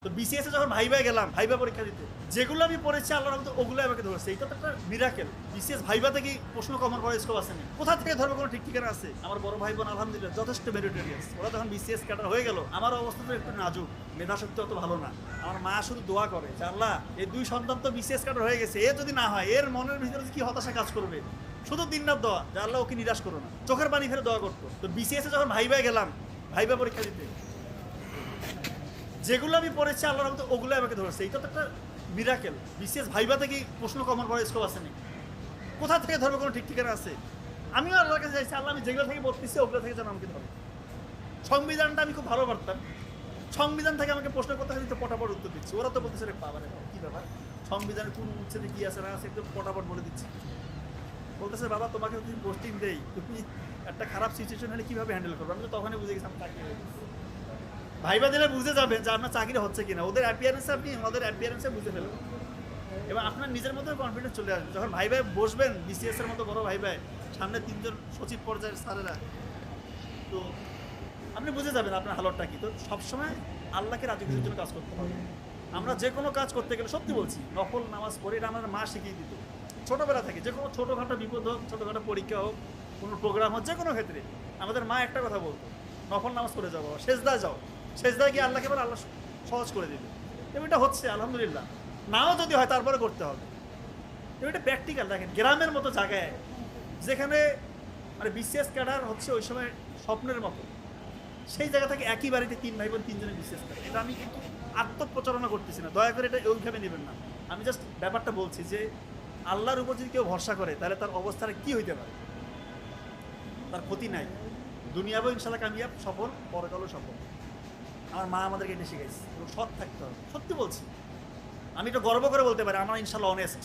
তো বিসিএস এ যখন ভাইবা গেলাম ভাইবা পরীক্ষা দিতে যেগুলো আমি পড়েছি আল্লাহর রহমতে ওগুলো আমাকে ধরেছে। এটা তো একটা মিরাকেল। বিসিএস ভাইবা থেকে প্রশ্ন কমার পরে স্কোপ আসেনি, কোথা থেকে ধরবে কোনো ঠিক ঠিকানা আছে? আমার বড় ভাই বোন আলহামদুলিল্লাহ যথেষ্ট মেরিটোরিয়াস, ওরা যখন বিসিএস ক্যাডার হয়ে গেল আমার অবস্থা তো একটু নাজুক, মেধাশক্তি অত ভালো না। আমার মা শুধু দোয়া করে যে আল্লাহ এই দুই সন্তান তো বিসিএস ক্যাডার হয়ে গেছে, এ যদি না হয় এর মনের ভিতরে কি হতাশা কাজ করবে। শুধু দিন রাত দোয়া যে আল্লাহ ওকে নিরাশ করো না, চোখের পানি ফেলে দোয়া করতো। তো বিসিএস এ যখন ভাইবা গেলাম ভাইবা পরীক্ষা দিতে যেগুলো আমি পড়েছি আল্লাহর রহমতে ওগুলো আমাকে ধরেছে। এটা তো একটা মিরাকেল। বিসিএস ভাইবা থেকে প্রশ্ন কমার পরে স্কোপ আসেনি, কোথা থেকে ধরবে কোনো ঠিক ঠিকানা আছে? আমিও আল্লাহর কাছে চাইছি আল্লাহ আমি যেগুলো থেকে পড়তেছি ওগুলো থেকে যেন আমাকে ধরে। সংবিধানটা আমি খুব ভালো পারতাম, সংবিধান থেকে আমাকে প্রশ্ন করতে হয় তো পটাপট উত্তর দিচ্ছি। ওরা তো বলতেছে রে বাবা রে কী ব্যাপার, সংবিধানের কোন উচ্ছেদে কী আছে না আছে একদম পটাপট বলে দিচ্ছি। বলতেছে বাবা তোমাকে যদি পোস্টিং দেই তুমি একটা খারাপ সিচুয়েশন হলে কীভাবে হ্যান্ডেল করবো? আমি তো তখনই বুঝে গেছি আমি চাকরি হয়ে গেছি। ভাইবা দিলে বুঝে যাবেন যে আপনার চাকরি হচ্ছে কিনা, ওদের অ্যাপিয়ারেন্সে আপনি ওদের অ্যাপিয়ারেন্সে বুঝে ফেলবেন এবং আপনার নিজের মধ্যে কনফিডেন্স চলে আসবে। যখন ভাই ভাই বসবেন বিসিএস এর মতো বড় ভাই ভাই সামনে তিনজন সচিব পর্যায়ের স্যারেরা, তো আপনি বুঝে যাবেন আপনার হালতটা কি। তো সবসময় আল্লাহকে রাজি খুশির জন্য কাজ করতে হবে। আমরা যে কোনো কাজ করতে গেলে সত্যি বলছি নফল নামাজ পড়ে এটা আমার মা শিখিয়ে দিত ছোটোবেলা থেকে। যে কোনো ছোটোখাটো বিপদ হোক, ছোটোখাটো পরীক্ষা হোক, কোনো প্রোগ্রাম হোক, যে কোনো ক্ষেত্রে আমাদের মা একটা কথা বলতো, নফল নামাজ পড়ে যাবো, সেজদায় যাও, সেজদায় গিয়ে আল্লাহকে বলে আল্লাহ সহজ করে দেবে। এবং এটা হচ্ছে আলহামদুলিল্লাহ। নাও যদি হয় তারপরে করতে হবে। এবং এটা প্র্যাকটিক্যাল। দেখেন গ্রামের মতো জায়গায় যেখানে মানে বিসিএস ক্যাডার হচ্ছে ওই সময় স্বপ্নের মতো, সেই জায়গা থেকে একই বাড়িতে তিন ভাই বোন তিনজনে বিসিএস ক্যাডার। এটা আমি কিন্তু আত্মপ্রচারণা করতেছি না, দয়া করে এটা ওইভাবে নেবেন না। আমি জাস্ট ব্যাপারটা বলছি যে আল্লাহর উপর যদি কেউ ভরসা করে তাহলে তার অবস্থাটা কী হইতে পারে, তার ক্ষতি নাই। দুনিয়াতেও ইনশাল্লাহ কামিয়াব, সফল, পরকালও সফল। আমার মা আমাদেরকে এটা শিখাইছে এবং সৎ থাকতে হবে। সত্যি বলছি, আমি এটা গর্ব করে বলতে পারি আমরা ইনশাল্লাহ অনেস্ট।